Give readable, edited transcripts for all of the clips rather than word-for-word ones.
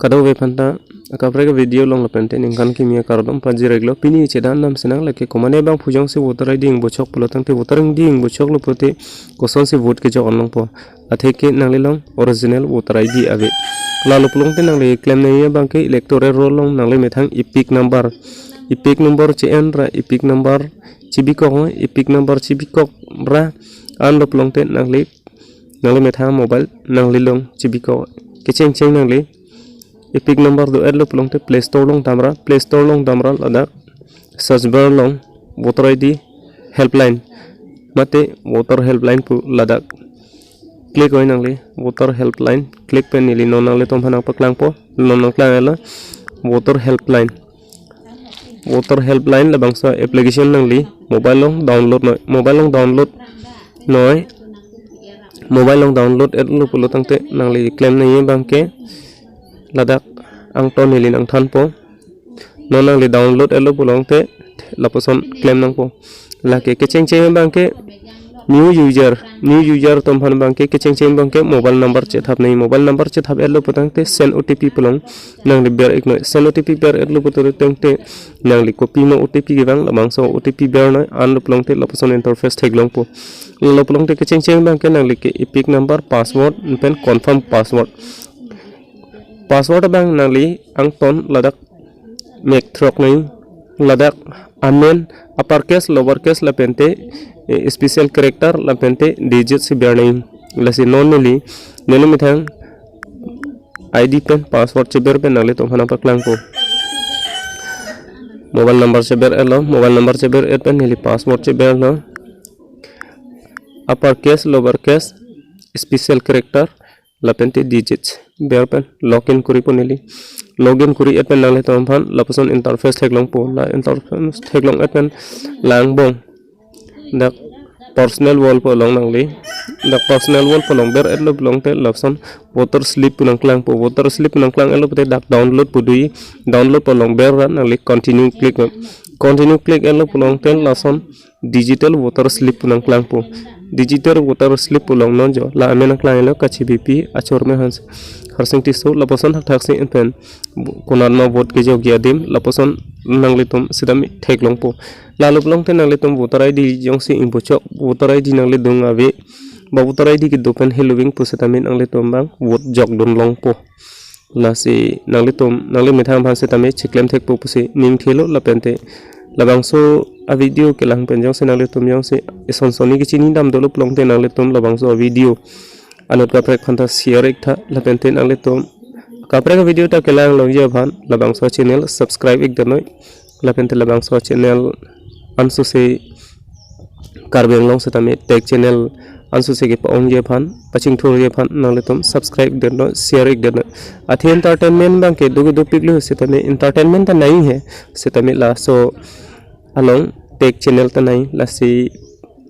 kado be phanta kapre ka video long lapente ningkan kimia kardom paji reglo pini chedan nam senang leke komane bang phujong se voter id ing bochok pelotang te voter id ing bochok lo prote koson se vote ke jo onlong po atheke nangli long original voter id ave lalu pulong te nangli claim nei bang ke electoral roll long nangli methang epic number cn ra epic number cibikok epic number cibikok ra an lo pulong te nangli methang mobile nangli long cibikok kecheng cheng nangli epic number do adlo pulong te play store long tamra lada search bar long voter id helpline mate voter helpline pu lada click oi nangli voter helpline click pen nili non nangli tom hanang paklang po non klang ala voter helpline la bangsa application nangli mobile long download adlo pulotang te nangli claim nei bangke ladak angton nilin ang than po non nang li download elo pulong te laposon claim nang po lake kecheng cheng bangke new user tom han bangke kecheng cheng bangke mobile number che thap elo putang te send otp pulong nang li ber ikno send otp ber elo putur teng te nang li copy mo otp gi bang lamang so otp ber no an pulong te laposon interface theglong po lo pulong te kecheng cheng bangke nang li ke epic number password pen confirm password bang nangli angton ladak make throk nei ladak amen uppercase lowercase lapente special character lapente digit si bernai lasi non nili nelu mithang id pen password cheber pen nangli tom hana paklang po mobile number cheber pen nili password cheber no uppercase lowercase special character lapente digits berpen login kuri poneli login kuri epen nangle tom phan laposon interface theglong po la interface theglong epen langbong dak personal wall po long nangli dak personal wall po long ber etlo long te lapson voter slip punang klang elo te dak download po long ber ran nangli continue click elo po long te lason digital voter slip punang klang po digital voter slip pulong nonjo la amena klang elo kachi bp achor me hans harsing tiso laposon thak sing pen konan ma vote ke jo giadim laposon nangli tom sidami theklong po lalup long te nangli tom voter id jong si imbochok voter id nangli dung ave ba voter id ki dopen helowing pusatamin nangli tom bang vote jok don long po la si nangli mitham bhan setami chiklem thek po pusi ning thelo lapente labangso a video kelang penjong se nangli tom jong se sonsoni ki chini dam dolo plong te nangli tom labangso a video anot ka prek phanta share ek tha lapente nangli tom kapre ka video ta kelang long je bhan labangso channel subscribe ek danoi lapente labangso channel ansu se karbeng long setami tech channel ansu se ke paong je bhan paching thur je bhan nangli tom subscribe den share ek den athi entertainment bang ke dugu dupiklu setami entertainment ta nahi hai setami la so along tech channel ta nahi la si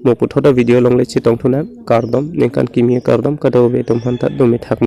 mo puthoda video long le chitong thuna kardom nekan kimia kardom kado be tom han ta do me thak